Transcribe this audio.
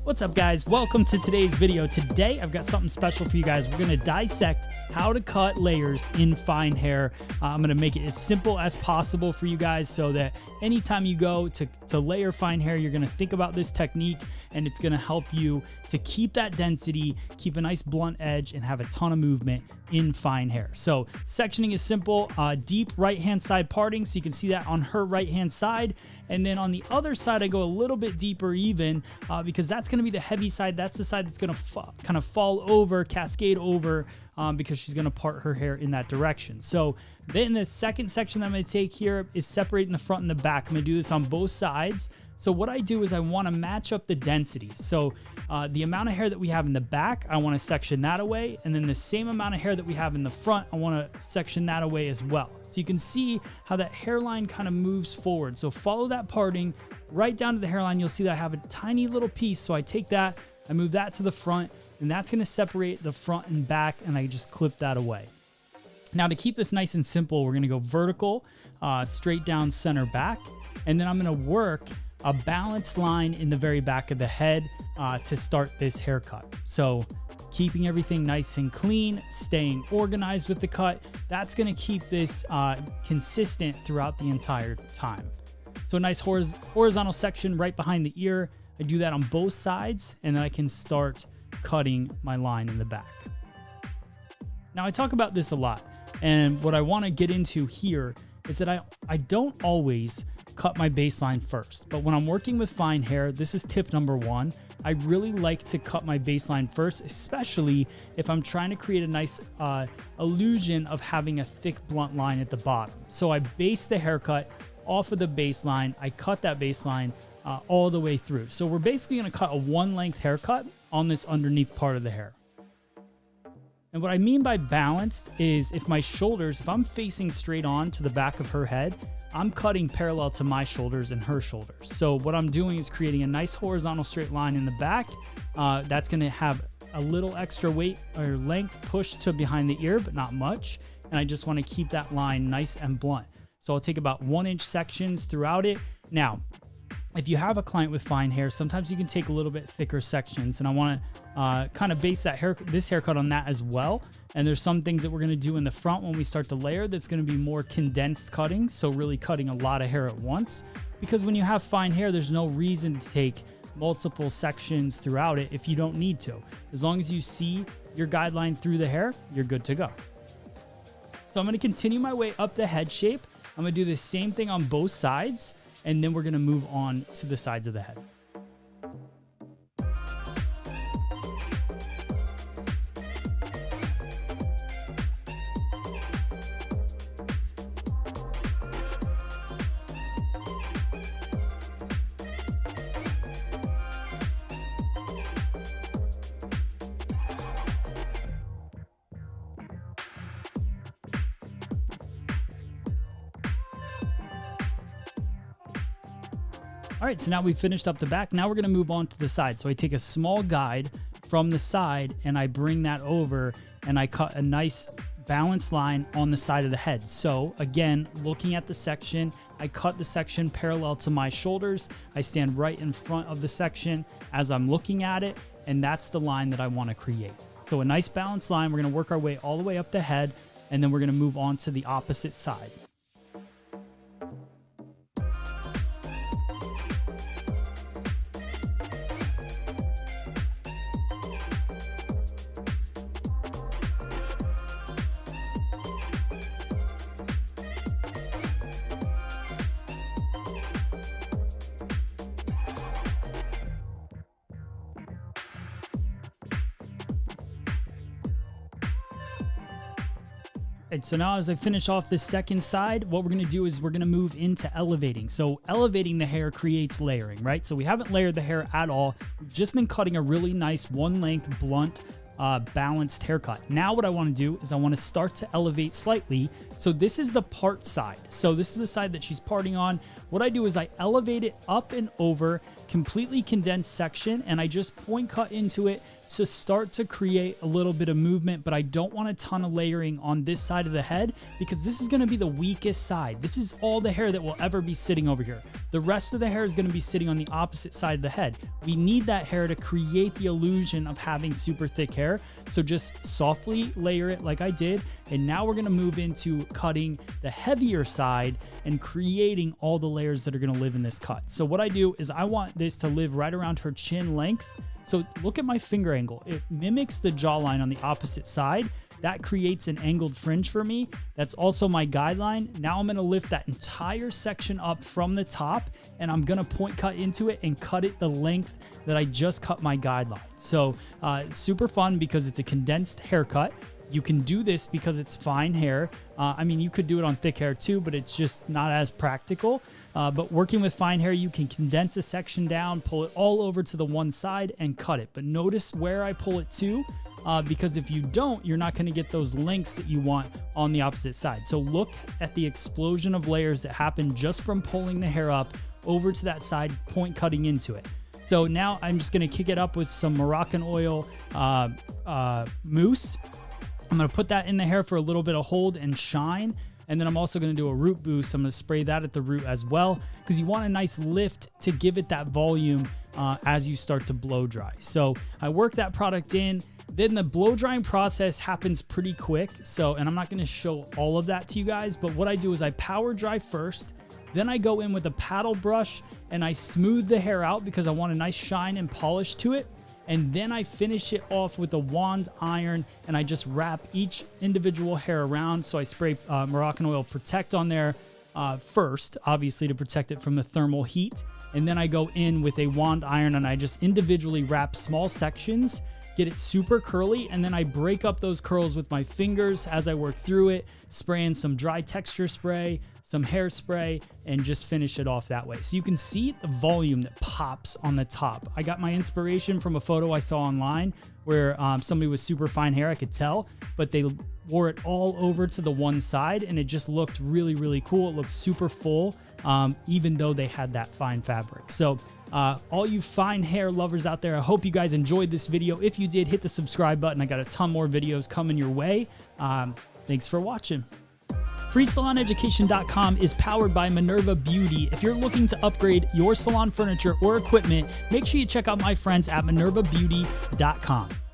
What's up, guys? Welcome to today's video. Today I've got something special for you guys. We're going to dissect how to cut layers in fine hair. I'm going to make it as simple as possible for you guys so that anytime you go to layer fine hair, you're going to think about this technique, and it's going to help you to keep that density, keep a nice blunt edge, and have a ton of movement in fine hair. So sectioning is simple. Deep right hand side parting, so you can see that on her right hand side, and then on the other side I go a little bit deeper even because that's going to be the heavy side. That's the side that's going to kind of fall over, cascade over, because she's going to part her hair in that direction. So then the second section that I'm going to take here is separating the front and the back. I'm going to do this on both sides. So what I do is I want to match up the densities. So the amount of hair that we have in the back, I want to section that away. And then the same amount of hair that we have in the front, I want to section that away as well. So you can see how that hairline kind of moves forward. So follow that parting right down to the hairline. You'll see that I have a tiny little piece. So I take that, I move that to the front, and that's going to separate the front and back, and I just clip that away. Now to keep this nice and simple, we're going to go vertical, straight down, center, back, and then I'm going to work a balanced line in the very back of the head to start this haircut. So keeping everything nice and clean, staying organized with the cut, that's going to keep this consistent throughout the entire time. So a nice horizontal section right behind the ear. I do that on both sides, and then I can start cutting my line in the back. Now I talk about this a lot, and what I want to get into here is that I don't always cut my baseline first, but when I'm working with fine hair, this is tip number one. I really like to cut my baseline first, especially if I'm trying to create a nice illusion of having a thick blunt line at the bottom. So I base the haircut off of the baseline. I cut that baseline all the way through. So we're basically going to cut a one length haircut on this underneath part of the hair. And what I mean by balanced is if my shoulders, if I'm facing straight on to the back of her head, I'm cutting parallel to my shoulders and her shoulders. So what I'm doing is creating a nice horizontal straight line in the back. That's going to have a little extra weight or length pushed to behind the ear, but not much. And I just want to keep that line nice and blunt. So I'll take about 1-inch sections throughout it. Now, if you have a client with fine hair, sometimes you can take a little bit thicker sections, and I want to kind of base this haircut on that as well. And there's some things that we're going to do in the front when we start to layer that's going to be more condensed cutting, so really cutting a lot of hair at once. Because when you have fine hair, there's no reason to take multiple sections throughout it if you don't need to. As long as you see your guideline through the hair, you're good to go. So I'm going to continue my way up the head shape. I'm going to do the same thing on both sides, and then we're going to move on to the sides of the head. All right, so now we've finished up the back. Now we're going to move on to the side. So I take a small guide from the side and I bring that over and I cut a nice balanced line on the side of the head. So again, looking at the section, I cut the section parallel to my shoulders. I stand right in front of the section as I'm looking at it, and that's the line that I want to create. So a nice balanced line. We're going to work our way all the way up the head, and then we're going to move on to the opposite side. Right, so now as I finish off this second side, what we're going to do is we're going to move into elevating. So elevating the hair creates layering, right? So we haven't layered the hair at all. We've just been cutting a really nice one length blunt balanced haircut. Now what I want to do is I want to start to elevate slightly. So this is the part side. So this is the side that she's parting on. What I do is I elevate it up and over completely condensed section, and I just point cut into it to start to create a little bit of movement, but I don't want a ton of layering on this side of the head because this is going to be the weakest side. This is all the hair that will ever be sitting over here. The rest of the hair is going to be sitting on the opposite side of the head. We need that hair to create the illusion of having super thick hair. So just softly layer it like I did. And now we're going to move into cutting the heavier side and creating all the layers that are going to live in this cut. So what I do is I want this to live right around her chin length. So look at my finger angle. It mimics the jawline on the opposite side. That creates an angled fringe for me. That's also my guideline. Now I'm gonna lift that entire section up from the top, and I'm gonna point cut into it and cut it the length that I just cut my guideline. So super fun because it's a condensed haircut. You can do this because it's fine hair. I mean, you could do it on thick hair too, but it's just not as practical. But working with fine hair, you can condense a section down, pull it all over to the one side and cut it. But notice where I pull it to, because if you don't, you're not gonna get those lengths that you want on the opposite side. So look at the explosion of layers that happen just from pulling the hair up over to that side, point cutting into it. So now I'm just gonna kick it up with some Moroccan oil mousse. I'm gonna put that in the hair for a little bit of hold and shine. And then I'm also gonna do a root boost. I'm gonna spray that at the root as well, because you want a nice lift to give it that volume as you start to blow dry. So I work that product in. Then the blow drying process happens pretty quick. So, and I'm not gonna show all of that to you guys, but what I do is I power dry first. Then I go in with a paddle brush and I smooth the hair out because I want a nice shine and polish to it. And then I finish it off with a wand iron and I just wrap each individual hair around. So I spray Moroccan Oil Protect on there first, obviously to protect it from the thermal heat. And then I go in with a wand iron and I just individually wrap small sections, get it super curly, and then I break up those curls with my fingers as I work through it, spraying some dry texture spray, some hairspray, and just finish it off that way. So you can see the volume that pops on the top. I got my inspiration from a photo I saw online where somebody with super fine hair, I could tell, but they wore it all over to the one side and it just looked really, really cool. It looked super full, even though they had that fine fabric. So all you fine hair lovers out there, I hope you guys enjoyed this video. If you did, hit the subscribe button. I got a ton more videos coming your way. Thanks for watching. FreeSalonEducation.com is powered by Minerva Beauty. If you're looking to upgrade your salon furniture or equipment, make sure you check out my friends at MinervaBeauty.com.